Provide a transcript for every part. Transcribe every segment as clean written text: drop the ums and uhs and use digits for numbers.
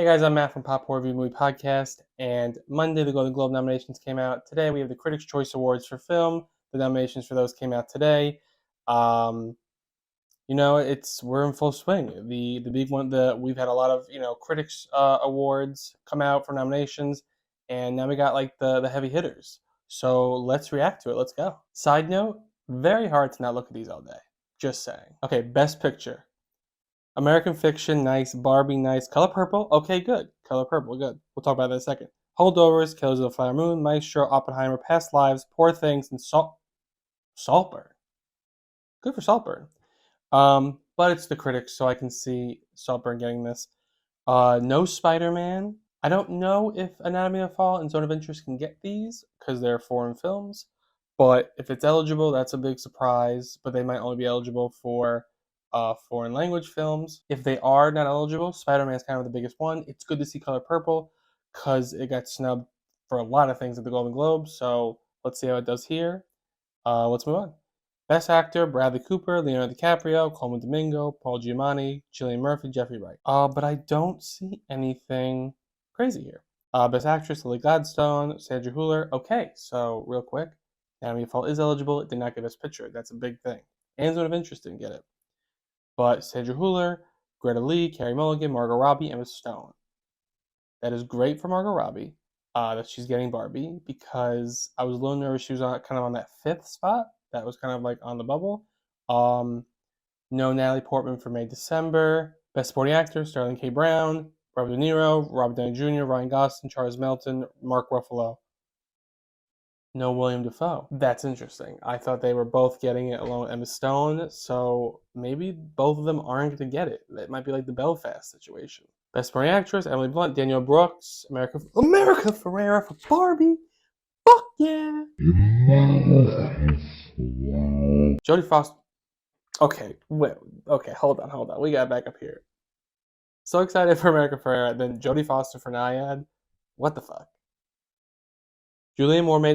Hey guys, I'm Matt from Pop Horror Review Movie Podcast, and Monday the Golden Globe nominations came out. Today we have the Critics' Choice Awards for film. The nominations for those came out today. Um, we're in full swing. The big one, we've had a lot of critics awards come out for nominations, and now we got like the heavy hitters. So let's react to it. Let's go. Side note: very hard to not look at these all day. Just saying. Okay, Best Picture. American Fiction, nice. Barbie, nice. Color Purple, okay, good. Color Purple, good. We'll talk about that in a second. Holdovers, Killers of the Flower Moon, Maestro, Oppenheimer, Past Lives, Poor Things, and Saltburn. Good for Saltburn. But it's the critics, so I can see Saltburn getting this. No Spider-Man. I don't know if Anatomy of a Fall and Zone of Interest can get these because they're foreign films. But if it's eligible, that's a big surprise. But they might only be eligible for foreign language films. If they are not eligible, Spider-Man is kind of the biggest one. It's good to see Color Purple because it got snubbed for a lot of things at the Golden Globes. So let's see how it does here. Let's move on. Best Actor: Bradley Cooper, Leonardo DiCaprio, Coleman Domingo, Paul Giamatti, Cillian Murphy, Jeffrey Wright. But I don't see anything crazy here. Best Actress: Lily Gladstone, Sandra Hüller. Okay, so real quick, Anatomy of a Fall is eligible. It did not get Best Picture. That's a big thing. And Zone of Interest didn't get it. But Sandra Hüller, Greta Lee, Carey Mulligan, Margot Robbie, Emma Stone. That is great for Margot Robbie that she's getting Barbie because I was a little nervous she was kind of on that fifth spot. That was kind of like on the bubble. No Natalie Portman for May December. Best Supporting Actor: Sterling K. Brown, Robert De Niro, Robert Downey Jr., Ryan Gosling, Charles Melton, Mark Ruffalo. No William Dafoe. That's interesting. I thought they were both getting it along with Emma Stone, so maybe both of them aren't going to get it. It might be like the Belfast situation. Best Supporting Actress: Emily Blunt, Danielle Brooks, America Ferrera for Barbie. Fuck yeah! Jodie Foster. Okay, wait. Okay, hold on. We got back up here. So excited for America Ferrera, then Jodie Foster for Nyad. What the fuck? Julianne Moore, May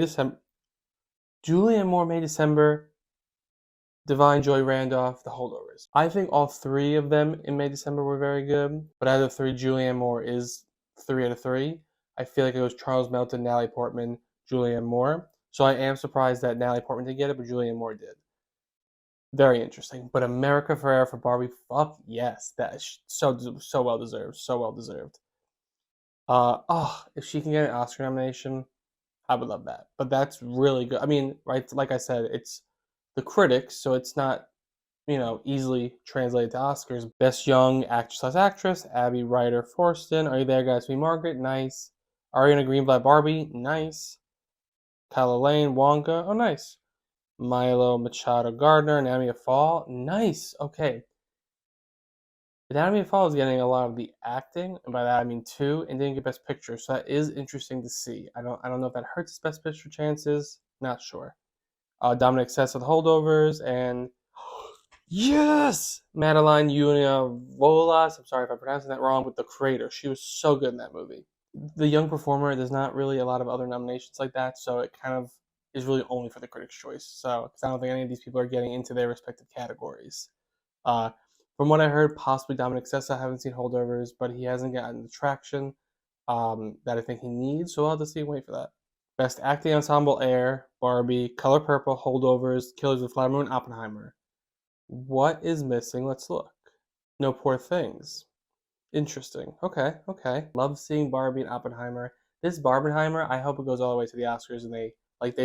December. Divine Joy Randolph, The Holdovers. I think all three of them in May December were very good, but out of the three, Julianne Moore is 3 out of 3. I feel like it was Charles Melton, Natalie Portman, Julianne Moore. So I am surprised that Natalie Portman didn't get it, but Julianne Moore did. Very interesting. But America Ferrera for Barbie, fuck yes. That is so well deserved. So well deserved. If she can get an Oscar nomination, I would love that. But that's really good. I mean, right, like I said, it's the critics, so it's not, easily translated to Oscars. Best Young Actress/Actress: Abby Ryder Forston. Are You There, Guys? Me, Margaret. Nice. Ariana Greenblatt Barbie. Nice. Kyla Lane Wonka. Oh, nice. Milo Machado Gardner, Anatomy of a Fall. Nice. Okay. Anatomy of a Fall is getting a lot of the acting, and by that I mean 2, and didn't get Best Picture. So that is interesting to see. I don't know if that hurts his Best Picture chances. Not sure. Dominic Sessa, The Holdovers, and yes, Madeline Volas. I'm sorry if I'm pronouncing that wrong, but The Creator. She was so good in that movie. The Young Performer. There's not really a lot of other nominations like that, so it kind of is really only for the Critics' Choice. So, because I don't think any of these people are getting into their respective categories. From what I heard, possibly Dominic Sessa. I haven't seen Holdovers, but he hasn't gotten the traction that I think he needs. So I'll have to see and wait for that. Best Acting Ensemble: Air, Barbie, Color Purple, Holdovers, Killers of the Flower Moon, Oppenheimer. What is missing? Let's look. No Poor Things. Interesting. Okay. Love seeing Barbie and Oppenheimer. This Barbenheimer, I hope it goes all the way to the Oscars and they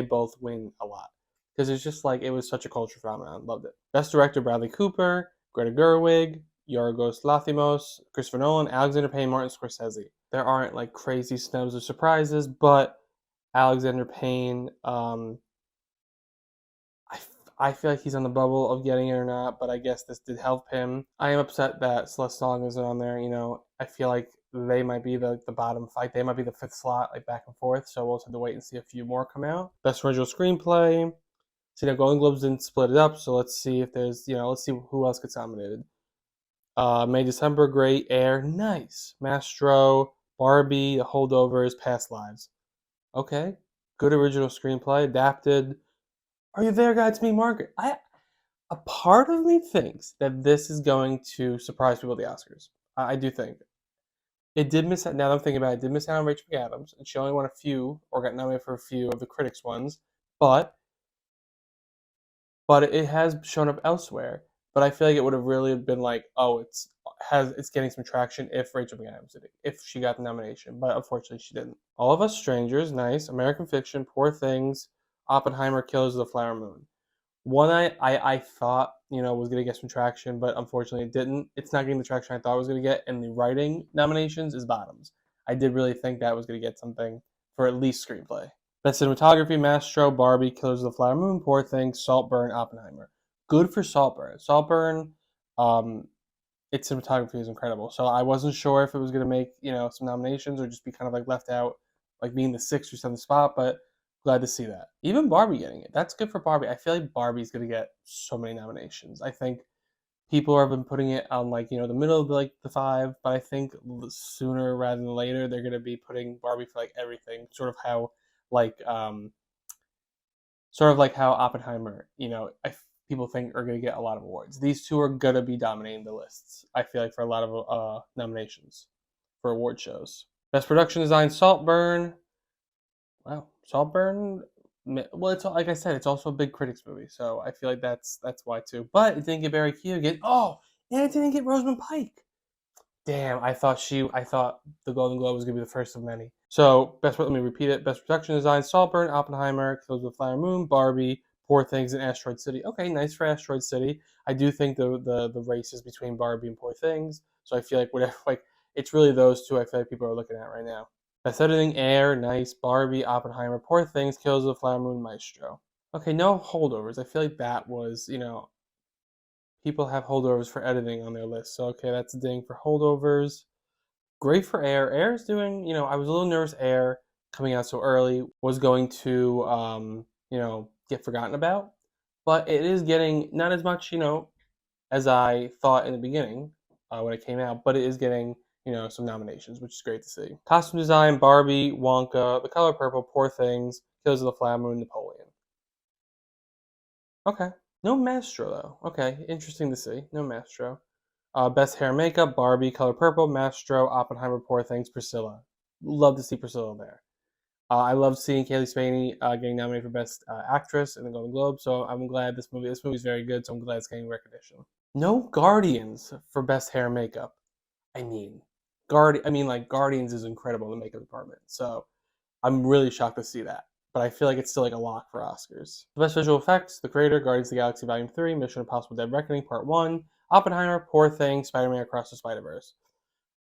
both win a lot. Because it's just like, it was such a culture phenomenon. Loved it. Best Director: Bradley Cooper, Greta Gerwig, Yorgos Lanthimos, Christopher Nolan, Alexander Payne, Martin Scorsese. There aren't like crazy snubs or surprises, but Alexander Payne, I feel like he's on the bubble of getting it or not, but I guess this did help him. I am upset that Celeste Song isn't on there. I feel like they might be the bottom fight. They might be the 5th slot, like back and forth. So we'll just have to wait and see a few more come out. Best Original Screenplay. So, Golden Globes didn't split it up, so let's see if there's, let's see who else gets nominated. May December, great. Air, nice. Maestro, Barbie, The Holdovers, Past Lives. Okay, good original screenplay, adapted. Are You There, Guys? Me, Margaret. A part of me thinks that this is going to surprise people at the Oscars. I do think. It did miss out. Now that I'm thinking about it, it did miss out on Rachel McAdams, and she only won a few, or got nominated for a few of the critics ones. But it has shown up elsewhere. But I feel like it would have really been like, oh, it's getting some traction if Rachel McAdams did it, if she got the nomination. But unfortunately, she didn't. All of Us Strangers, nice. American Fiction, Poor Things, Oppenheimer, Killers of the Flower Moon. One I thought was gonna get some traction, but unfortunately it didn't. It's not getting the traction I thought it was gonna get. And the writing nominations is Bottoms. I did really think that was gonna get something for at least screenplay. Best cinematography: Mastro, Barbie, Killers of the Flower Moon, Poor Things, Saltburn, Oppenheimer. Good for Saltburn. Saltburn, um, its cinematography is incredible. So I wasn't sure if it was gonna make some nominations or just be kind of like left out, like being the sixth or seventh spot. But glad to see that. Even Barbie getting it. That's good for Barbie. I feel like Barbie's gonna get so many nominations. I think people have been putting it on like the middle of like the five, but I think sooner rather than later they're gonna be putting Barbie for like everything. Like um sort of like how Oppenheimer, people think are gonna get a lot of awards. These two are gonna be dominating the lists. I feel like for a lot of nominations for award shows. Best production design: Saltburn. Wow, Saltburn. Well, it's like I said, it's also a big critics movie, so I feel like that's why too. But it didn't get Barry Keoghan. Oh, and it didn't get Rosamund Pike. Damn, I thought the Golden Globe was gonna be the first of many. So let me repeat it: best production design: Saltburn, Oppenheimer, Kills with Flower Moon, Barbie, Poor Things, and Asteroid City. Okay, nice for Asteroid City. I do think the race is between Barbie and Poor Things, so I feel like whatever, like it's really those two. I feel like people are looking at right now. Best editing: Air, nice, Barbie, Oppenheimer, Poor Things, Kills of the Flower Moon, Maestro. Okay, no holdovers. I feel like that was people have holdovers for editing on their list. So okay, that's a ding for holdovers. Great for Air. Air is doing, I was a little nervous Air coming out so early was going to get forgotten about. But it is getting not as much, as I thought in the beginning when it came out, but it is getting, some nominations, which is great to see. Costume design: Barbie, Wonka, The Color Purple, Poor Things, Killers of the Flower Moon, Napoleon. Okay. No Mastro though. Okay, interesting to see. No Mastro. Best hair and makeup: Barbie, Color Purple, Mastro, Oppenheimer, Poor Things, Priscilla. Love to see Priscilla there. I love seeing Kaylee Spaney getting nominated for Best Actress in the Golden Globe. So I'm glad this movie is very good. So I'm glad it's getting recognition. No Guardians for Best Hair and Makeup. I mean, like Guardians is incredible in the makeup department. So I'm really shocked to see that. But I feel like it's still like a lock for Oscars. The best visual effects: The Creator, Guardians of the Galaxy Volume 3, Mission Impossible: Dead Reckoning Part 1, Oppenheimer, Poor Thing, Spider-Man Across the Spider-Verse.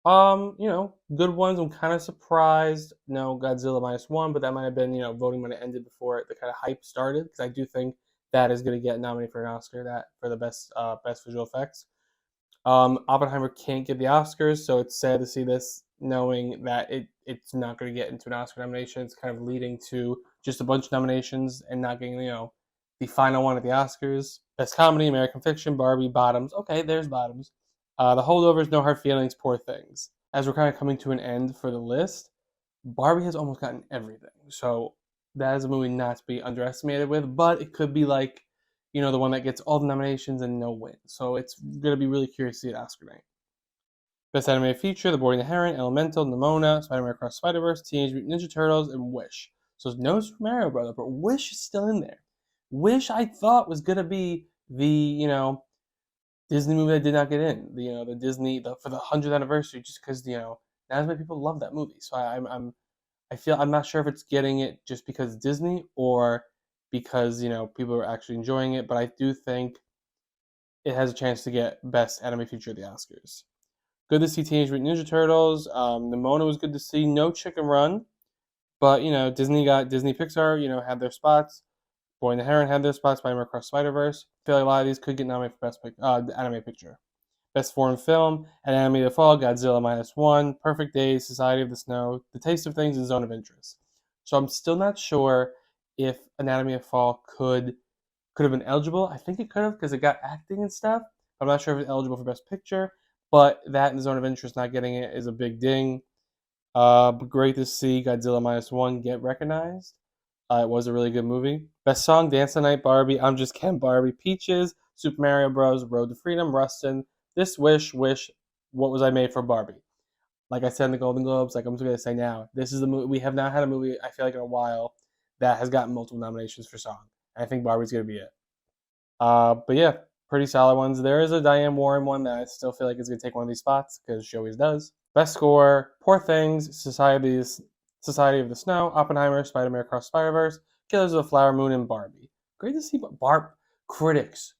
Good ones. I'm kind of surprised. No Godzilla -1, but that might have been, voting when it ended before the kind of hype started. Because I do think that is going to get nominated for an Oscar that for the best visual effects. Oppenheimer can't get the Oscars, so it's sad to see this, knowing that it's not going to get into an Oscar nomination. It's kind of leading to just a bunch of nominations and not getting, the final one at the Oscars. Best comedy: American Fiction, Barbie, Bottoms. Okay, there's Bottoms. The holdovers: No Hard Feelings, Poor Things. As we're kind of coming to an end for the list, Barbie has almost gotten everything. So that is a movie not to be underestimated with, but it could be like, the one that gets all the nominations and no win. So it's going to be really curious to see at Oscar night. Best Animated Feature: The Boy and the Heron, Elemental, Nimona, Spider-Man Across the Spider-Verse, Teenage Mutant Ninja Turtles, and Wish. So it's no Super Mario Brother, but Wish is still in there. Wish I thought was going to be the, Disney movie that did not get in. The Disney for the 100th anniversary, just because not as many people love that movie. So I feel I'm not sure if it's getting it just because it's Disney or because people are actually enjoying it. But I do think it has a chance to get Best Anime Feature at the Oscars. Good to see Teenage Mutant Ninja Turtles. Nimona was good to see. No Chicken Run, but Disney Pixar had their spots. Boy and the Heron had their spots. Spider-Man Across Spider-Verse. I feel like a lot of these could get nominated for Best Anime Picture. Best Foreign Film: An Animated Fall, Godzilla -1, Perfect Days, Society of the Snow, The Taste of Things, and Zone of Interest. So I'm still not sure if Anatomy of Fall could have been eligible. I think it could have because it got acting and stuff. I'm not sure if it's eligible for Best Picture, but that and the Zone of Interest not getting it is a big ding. But great to see Godzilla -1 get recognized. It was a really good movie. Best Song: Dance the Night, Barbie, I'm Just Ken, Barbie, Peaches, Super Mario Bros., Road to Freedom, Rustin, This Wish, What Was I Made for, Barbie. like I said in the Golden Globes, like I'm just gonna say now, this is the movie we have not had a movie I feel like in a while that has gotten multiple nominations for song. And I think Barbie's gonna be it. But yeah, pretty solid ones. There is a Diane Warren one that I still feel like is gonna take one of these spots because she always does. Best score: Poor Things, Society of the Snow, Oppenheimer, Spider-Man Across Spider-Verse, Killers of the Flower Moon, and Barbie. Great to see critics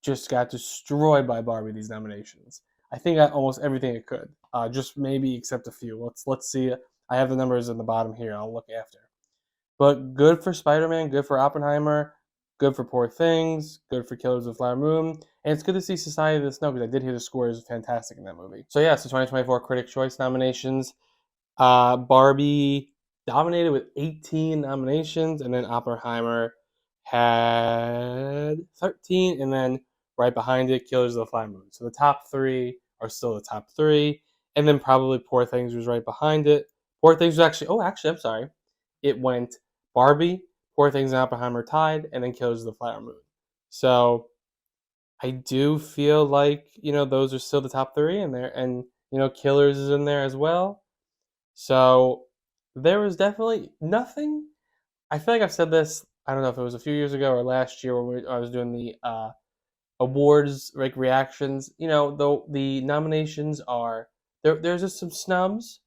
just got destroyed by Barbie these nominations. I think almost everything it could. Just maybe except a few. Let's see. I have the numbers in the bottom here. I'll look after. But good for Spider-Man, good for Oppenheimer, good for Poor Things, good for Killers of the Flower Moon, and it's good to see Society of the Snow because I did hear the score is fantastic in that movie. So yeah, so 2024 Critics' Choice nominations. Barbie dominated with 18 nominations, and then Oppenheimer had 13, and then right behind it, Killers of the Flower Moon. So the top three are still the top three, and then probably Poor Things was right behind it. Poor Things was actually, I'm sorry. It went Barbie, Poor Things, and Oppenheimer tied, and then Killers of the Flower Moon. So I do feel like, those are still the top three in there, and, Killers is in there as well. So there was definitely nothing. I feel like I've said this. I don't know if it was a few years ago or last year when I was doing the awards like reactions. The nominations are there. There's just some snubs,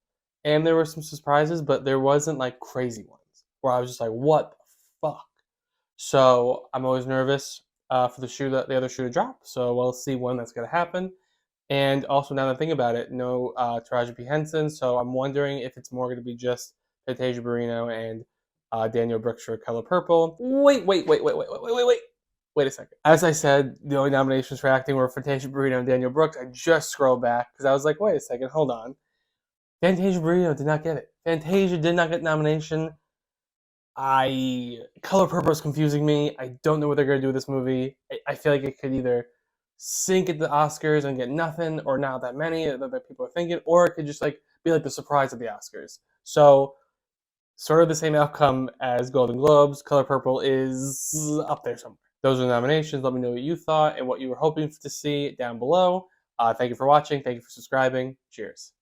and there were some surprises, but there wasn't like crazy ones where I was just like, "What the fuck?" So I'm always nervous for the other shoe to drop. So we'll see when that's gonna happen. And also, now that I think about it, no Taraji P. Henson, so I'm wondering if it's more going to be just Fantasia Barrino and Daniel Brooks for Color Purple. Wait a second. As I said, the only nominations for acting were Fantasia Barrino and Daniel Brooks. I just scrolled back because I was like, wait a second, hold on. Fantasia Barrino did not get it. Fantasia did not get nomination. Color Purple is confusing me. I don't know what they're gonna do with this movie. I feel like it could either sink at the Oscars and get nothing, or not that many that people are thinking, or it could just like be like the surprise of the Oscars. So sort of the same outcome as Golden Globes. Color Purple is up there somewhere. Those are the nominations. Let me know what you thought and what you were hoping to see down below. Thank you for watching. Thank you for subscribing. Cheers.